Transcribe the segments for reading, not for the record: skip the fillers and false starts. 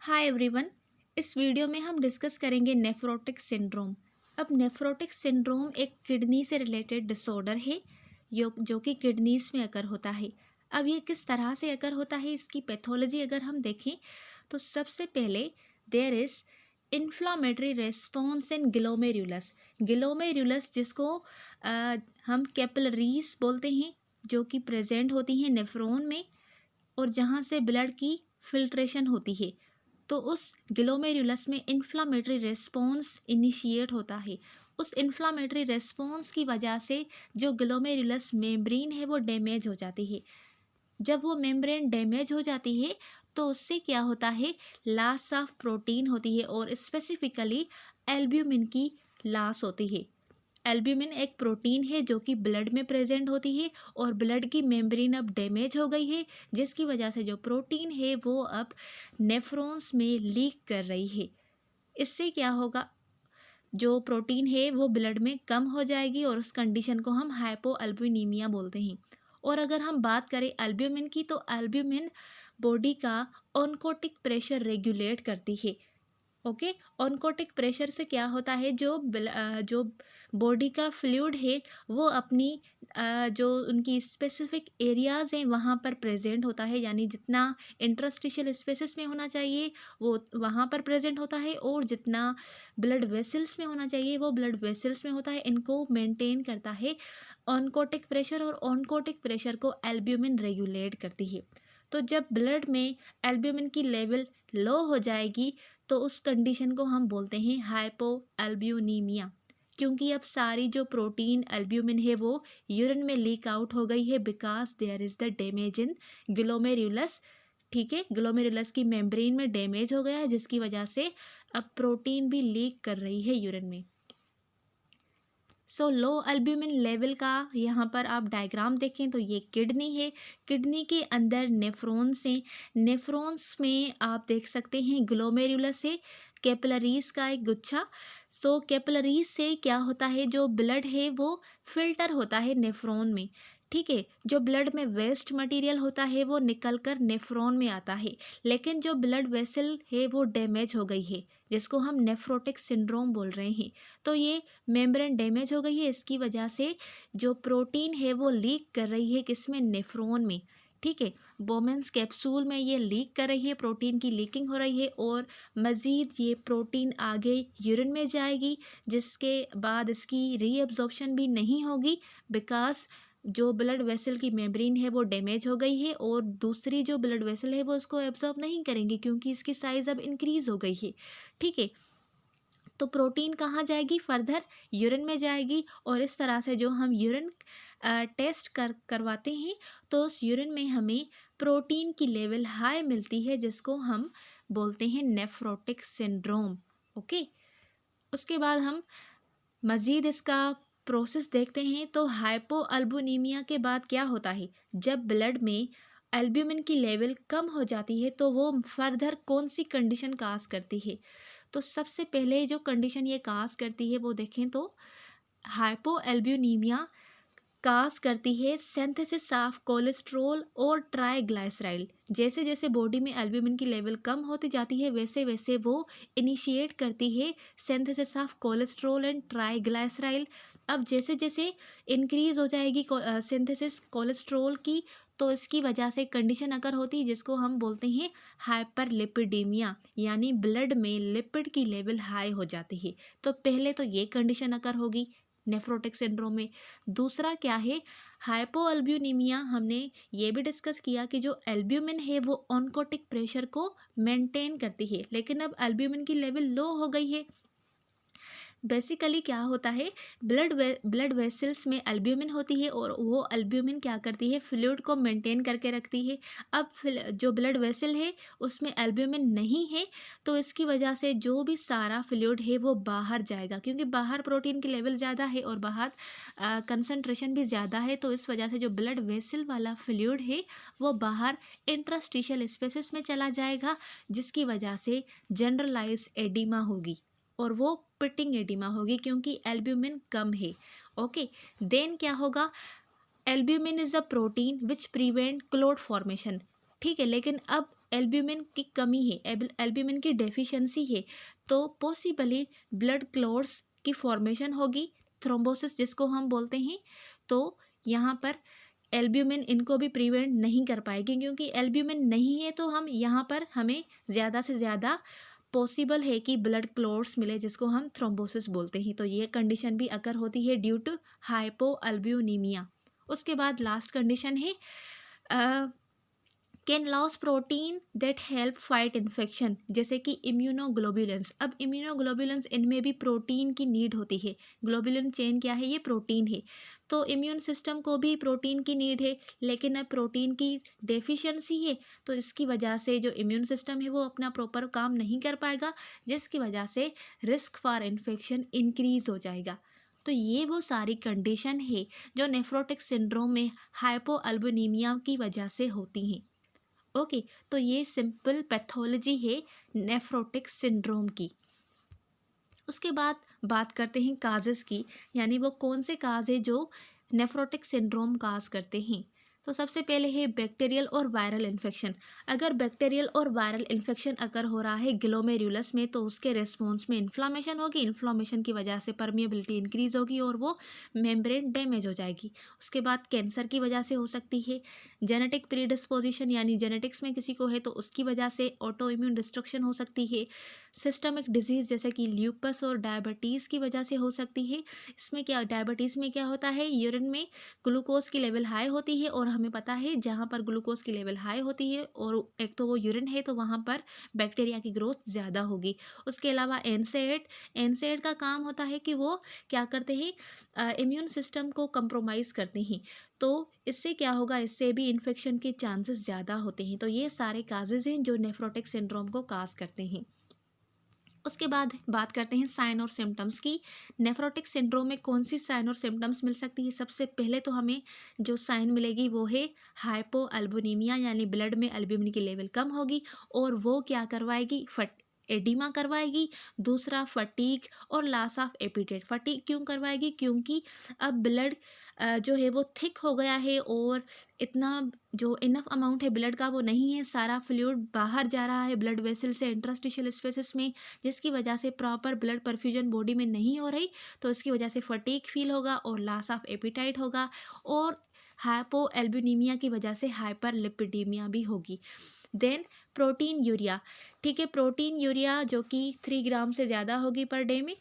Hi everyone. इस video में हम डिस्कस करेंगे नेफ्रोटिक सिंड्रोम। अब नेफ्रोटिक सिंड्रोम एक किडनी से रिलेटेड डिसऑर्डर है जो कि किडनीज में अकर होता है। अब ये किस तरह से अकर होता है, इसकी पैथोलॉजी अगर हम देखें तो सबसे पहले there is inflammatory response in glomerulus. Glomerulus जिसको हम कैपिलरीज बोलते हैं, जो कि प्रेजेंट होती हैं नेफ्रॉन में और जहाँ से ब्लड की फिल्ट्रेशन होती है। तो उस ग्लोमेरुलस में इन्फ्लामेटरी रेस्पॉन्स इनिशिएट होता है। उस इन्फ्लामेटरी रेस्पॉन्स की वजह से जो ग्लोमेरुलस मेम्ब्रेन है वो डैमेज हो जाती है। जब वो मेम्ब्रेन डैमेज हो जाती है तो उससे क्या होता है, लॉस ऑफ प्रोटीन होती है और स्पेसिफिकली एल्ब्यूमिन की लॉस होती है। एल्ब्यूमिन एक प्रोटीन है जो कि ब्लड में प्रेजेंट होती है और ब्लड की मेम्ब्रेन अब डैमेज हो गई है, जिसकी वजह से जो प्रोटीन है वो अब नेफ्रॉन्स में लीक कर रही है। इससे क्या होगा, जो प्रोटीन है वो ब्लड में कम हो जाएगी और उस कंडीशन को हम हाइपोअल्ब्यूमिनिया बोलते हैं। और अगर हम बात करें एल्ब्यूमिन की, तो एल्ब्यूमिन बॉडी का ऑनकोटिक प्रेशर रेगुलेट करती है। ओके, ऑनकोटिक प्रेशर से क्या होता है, जो बॉडी का फ्लूइड है वो अपनी जो उनकी स्पेसिफिक एरियाज़ हैं वहाँ पर प्रेजेंट होता है, यानी जितना इंटरस्टिशियल स्पेसेस में होना चाहिए वो वहाँ पर प्रेजेंट होता है और जितना ब्लड वेसल्स में होना चाहिए वो ब्लड वेसल्स में होता है। इनको मेंटेन करता है ऑनकोटिक प्रेशर और ऑनकोटिक प्रेशर को एल्ब्यूमिन रेगुलेट करती है। तो जब ब्लड में एल्ब्यूमिन की लेवल लो हो जाएगी तो उस कंडीशन को हम बोलते हैं हाइपो एल्ब्यूनीमिया, क्योंकि अब सारी जो प्रोटीन एल्ब्यूमिन है वो यूरिन में लीक आउट हो गई है because there is the damage in glomerulus. ठीक है, ग्लोमेरुलस की मेम्ब्रेन में डैमेज हो गया है जिसकी वजह से अब प्रोटीन भी लीक कर रही है यूरिन में। सो लो एल्ब्यूमिन लेवल का यहाँ पर आप डायग्राम देखें तो ये किडनी है। किडनी के अंदर नेफ्रॉन्स हैं। नेफ्रॉन्स में आप देख सकते हैं ग्लोमेरुलस से कैपिलरीज का एक गुच्छा। सो कैपिलरीज से क्या होता है, जो ब्लड है वो फिल्टर होता है नेफ्रॉन में। ठीक है, जो ब्लड में वेस्ट मटेरियल होता है वो निकल कर नेफ्रॉन में आता है, लेकिन जो ब्लड वेसल है वो डैमेज हो गई है, जिसको हम नेफ्रोटिक सिंड्रोम बोल रहे हैं। तो ये मेम्ब्रेन डैमेज हो गई है, इसकी वजह से जो प्रोटीन है वो लीक कर रही है, किसमें, नेफ्रॉन में। ठीक है, बोमेंस कैप्सूल में ये लीक कर रही है, प्रोटीन की लीकिंग हो रही है और मज़ीद ये प्रोटीन आगे यूरिन में जाएगी, जिसके बाद इसकी रीअब्जॉर्प्शन भी नहीं होगी बिकॉज जो ब्लड वेसल की मेम्ब्रेन है वो डैमेज हो गई है और दूसरी जो ब्लड वेसल है वो इसको एब्जॉर्ब नहीं करेंगी क्योंकि इसकी साइज़ अब इंक्रीज़ हो गई है। ठीक है, तो प्रोटीन कहाँ जाएगी, फर्दर यूरिन में जाएगी और इस तरह से जो हम यूरिन टेस्ट करवाते हैं तो उस यूरिन में हमें प्रोटीन की लेवल हाई मिलती है, जिसको हम बोलते हैं नेफ्रोटिक सिंड्रोम। ओके, उसके बाद हम मज़ीद इसका प्रोसेस देखते हैं। तो हाइपोअल्बुमिनिया के बाद क्या होता है, जब ब्लड में एल्ब्यूमिन की लेवल कम हो जाती है तो वो फर्दर कौन सी कंडीशन काज करती है। तो सबसे पहले जो कंडीशन ये काज करती है वो देखें तो हाइपोएल्ब्यूनीमिया काज करती है सिंथेसिस ऑफ कोलेस्ट्रॉल और ट्राइग्लाइसराइड। जैसे जैसे बॉडी में एल्ब्यूमिन की लेवल कम होती जाती है वैसे वैसे वो इनिशिएट करती है synthesis of cholesterol and triglyceride. अब जैसे जैसे इंक्रीज हो जाएगी सिंथेसिस कोलेस्ट्रॉल की, तो इसकी वजह से कंडीशन अगर होती है जिसको हम बोलते हैं हाइपरलिपिडेमिया, यानी ब्लड में लिपिड की लेवल हाई हो जाती है। तो पहले तो ये कंडीशन अगर होगी नेफ्रोटिक सिंड्रोम में। दूसरा क्या है, हाइपोअल्ब्यूमिनिया। हमने ये भी डिस्कस किया कि जो एल्ब्यूमिन है वो ऑनकोटिक प्रेशर को मेंटेन करती है, लेकिन अब एल्ब्यूमिन की लेवल लो हो गई है। बेसिकली क्या होता है, ब्लड वेसल्स में एल्ब्यूमिन होती है और वो एल्ब्यूमिन क्या करती है, फ्लूइड को मेंटेन करके रखती है। अब जो ब्लड वेसल है उसमें एल्ब्यूमिन नहीं है, तो इसकी वजह से जो भी सारा फ्लूइड है वो बाहर जाएगा, क्योंकि बाहर प्रोटीन की लेवल ज़्यादा है और बाहर कंसंट्रेशन भी ज़्यादा है। तो इस वजह से जो ब्लड वेसल वाला फ्लूइड है वो बाहर इंटरस्टिशियल स्पेसेस में चला जाएगा, जिसकी वजह से जनरलाइज एडिमा होगी और वो पिटिंग एडिमा होगी क्योंकि एल्ब्यूमिन कम है। ओके, देन क्या होगा, albumin is a protein which prevent clot formation. ठीक है, लेकिन अब एल्ब्यूमिन की कमी है, एल्ब्यूमिन की डेफिशिएंसी है, तो पॉसिबली ब्लड क्लॉट्स की फॉर्मेशन होगी, थ्रोम्बोसिस जिसको हम बोलते हैं। तो यहाँ पर एल्ब्यूमिन इनको भी प्रिवेंट नहीं कर पाएगी, क्योंकि एल्ब्यूमिन नहीं है तो हम यहाँ पर हमें ज़्यादा से ज़्यादा पॉसिबल है कि ब्लड क्लॉट्स मिले, जिसको हम थ्रोम्बोसिस बोलते हैं। तो ये कंडीशन भी अकर होती है ड्यू टू हाइपोअल्ब्यूमिनिया। उसके बाद लास्ट कंडीशन है can loss protein that help fight infection, जैसे कि इम्यूनोग्लोबुलेंस। अब इम्यूनोग्लोबुलेंस, इनमें भी प्रोटीन की नीड होती है। ग्लोबुलिन चेन क्या है? ये प्रोटीन है। तो इम्यून सिस्टम को भी प्रोटीन की नीड है, लेकिन अब प्रोटीन की डेफिशिएंसी है, तो इसकी वजह से जो इम्यून सिस्टम है वो अपना प्रॉपर काम नहीं कर पाएगा, जिसकी वजह से रिस्क फॉर इन्फेक्शन इंक्रीज हो जाएगा। तो ये वो सारी कंडीशन है जो नेफ्रोटिक सिंड्रोम में हाइपोअल्बुमिनिया की वजह से होती हैं। ओके, तो ये सिंपल पैथोलॉजी है नेफ्रोटिक सिंड्रोम की। उसके बाद बात करते हैं काजेस की, यानी वो कौन से काज है जो नेफ्रोटिक सिंड्रोम काज करते हैं। तो सबसे पहले है बैक्टीरियल और वायरल इन्फेक्शन। अगर बैक्टीरियल और वायरल इन्फेक्शन अगर हो रहा है ग्लोमेरुलस में, तो उसके रिस्पॉन्स में इन्फ्लामेशन होगी। इन्फ्लामेशन की वजह से परमिएबिलिटी इंक्रीज होगी और वो मेम्ब्रेन डैमेज हो जाएगी। उसके बाद कैंसर की वजह से हो सकती है। जेनेटिक प्रीडिस्पोजिशन, यानी जेनेटिक्स में किसी को है तो उसकी वजह से ऑटो इम्यून डिस्ट्रक्शन हो सकती है। सिस्टमिक डिजीज़ जैसे कि ल्यूपस और डायबिटीज़ की वजह से हो सकती है। इसमें क्या, डायबिटीज़ में क्या होता है, यूरिन में ग्लूकोज की लेवल हाई होती है, और हमें पता है जहाँ पर ग्लूकोज की लेवल हाई होती है और एक तो वो यूरिन है, तो वहाँ पर बैक्टीरिया की ग्रोथ ज़्यादा होगी। उसके अलावा एनसेड, एनसेड का काम होता है कि वो क्या करते हैं, इम्यून सिस्टम को कंप्रोमाइज़ करते हैं। तो इससे क्या होगा, इससे भी इन्फेक्शन के चांसेस ज़्यादा होते हैं। तो ये सारे काजेज़ हैं जो नेफ्रोटिक सिंड्रोम को काज करते हैं। उसके बाद बात करते हैं साइन और सिम्टम्स की। नेफ्रोटिक सिंड्रोम में कौन सी साइन और सिम्टम्स मिल सकती है? सबसे पहले तो हमें जो साइन मिलेगी वो है हाइपोअल्बुमिनिया, यानी ब्लड में एल्ब्यूमिन की लेवल कम होगी, और वो क्या करवाएगी, एडिमा करवाएगी। दूसरा फटीग और लॉस ऑफ एपिटाइट। फटीग क्यों करवाएगी? क्योंकि अब ब्लड जो है वो थिक हो गया है, और इतना जो इनफ अमाउंट है ब्लड का वो नहीं है, सारा फ्लूइड बाहर जा रहा है ब्लड वेसल से इंटरस्टिशियल स्पेसेस में, जिसकी वजह से प्रॉपर ब्लड परफ्यूजन बॉडी में नहीं हो रही। तो इसकी वजह से फटीग फील होगा और लॉस ऑफ एपिटाइट होगा, और हाइपोएल्ब्यूमिनिया की वजह से हाइपरलिपिडीमिया भी होगी। देन प्रोटीन यूरिया, ठीक है, प्रोटीन यूरिया जो कि 3 ग्राम से ज़्यादा होगी पर डे में।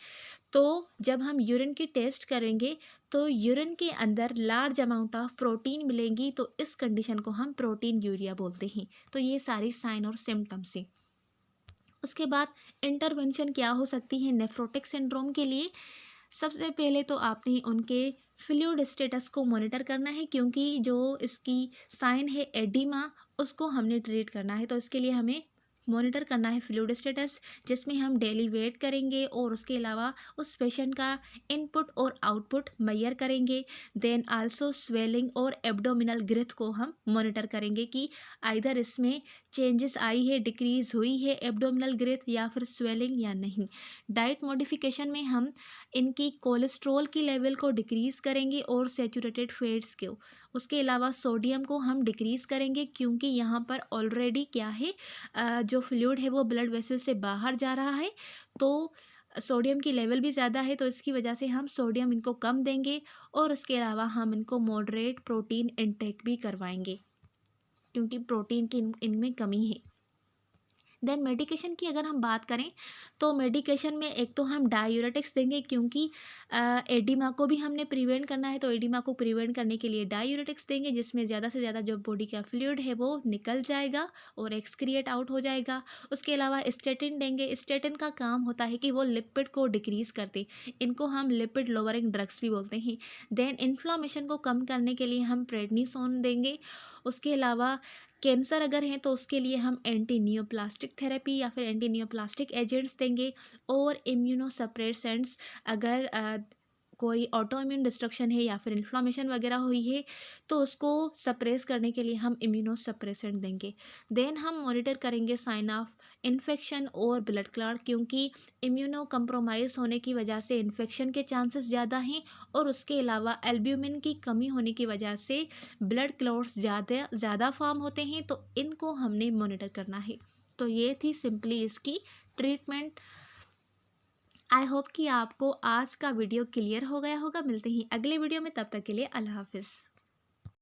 तो जब हम यूरिन की टेस्ट करेंगे तो यूरिन के अंदर लार्ज अमाउंट ऑफ प्रोटीन मिलेंगी, तो इस कंडीशन को हम प्रोटीन यूरिया बोलते हैं। तो ये सारी साइन और सिम्टम्स हैं। उसके बाद इंटरवेंशन क्या हो सकती है नेफ्रोटिक सिंड्रोम के लिए? सबसे पहले तो आपने उनके फ्लूइड स्टेटस को मॉनिटर करना है, क्योंकि जो इसकी साइन है एडिमा, उसको हमने ट्रीट करना है। तो इसके लिए हमें मॉनिटर करना है फ्लूइड स्टेटस, जिसमें हम डेली वेट करेंगे, और उसके अलावा उस पेशेंट का इनपुट और आउटपुट मेजर करेंगे। देन आल्सो स्वेलिंग और एब्डोमिनल ग्रोथ को हम मॉनिटर करेंगे कि आइदर इसमें चेंजेस आई है, डिक्रीज हुई है एब्डोमिनल ग्रोथ, या फिर स्वेलिंग या नहीं। डाइट मॉडिफिकेशन में हम इनकी कोलेस्ट्रॉल की लेवल को डिक्रीज़ करेंगे और सैचुरेटेड फैट्स को। उसके अलावा सोडियम को हम डिक्रीज़ करेंगे, क्योंकि यहाँ पर ऑलरेडी क्या है, जो फ्लूइड है वो ब्लड वेसल से बाहर जा रहा है, तो सोडियम की लेवल भी ज़्यादा है, तो इसकी वजह से हम सोडियम इनको कम देंगे, और उसके अलावा हम इनको मॉडरेट प्रोटीन इनटेक भी करवाएंगे, क्योंकि प्रोटीन की इनमें कमी है। देन मेडिकेशन की अगर हम बात करें, तो मेडिकेशन में एक तो हम डायूरेटिक्स देंगे, क्योंकि एडिमा को भी हमने प्रिवेंट करना है। तो एडिमा को प्रिवेंट करने के लिए डायूरेटिक्स देंगे, जिसमें ज़्यादा से ज़्यादा जो बॉडी का फ्लूइड है वो निकल जाएगा और एक्सक्रिएट आउट हो जाएगा। उसके अलावा स्टेटिन देंगे। स्टेटिन का काम होता है कि वो लिपिड को डिक्रीज़ करते, इनको हम लिपिड लोअरिंग ड्रग्स भी बोलते हैं। देन इन्फ्लामेशन को कम करने के लिए हम प्रेडनिसोन देंगे। उसके अलावा कैंसर अगर है तो उसके लिए हम एंटी नियोप्लास्टिक थेरेपी या फिर एंटी नियोप्लास्टिक एजेंट्स देंगे, और इम्यूनोसप्रेसेंट्स अगर कोई ऑटो इम्यून डिस्ट्रक्शन है या फिर इन्फ्लामेशन वगैरह हुई है, तो उसको सप्रेस करने के लिए हम इम्यूनो सप्रेसेंट देंगे। देन हम मॉनिटर करेंगे साइन ऑफ इन्फेक्शन और ब्लड क्लॉट, क्योंकि इम्यूनो कंप्रोमाइज़ होने की वजह से इन्फेक्शन के चांसेस ज़्यादा हैं और उसके अलावा एल्ब्यूमिन की कमी होने की वजह से ब्लड क्लॉट्स ज़्यादा फॉर्म होते हैं, तो इनको हमने मॉनिटर करना है। तो ये थी सिंपली इसकी ट्रीटमेंट। आई होप कि आपको आज का वीडियो क्लियर हो गया होगा। मिलते हैं अगले वीडियो में, तब तक के लिए अल्लाह हाफिज़।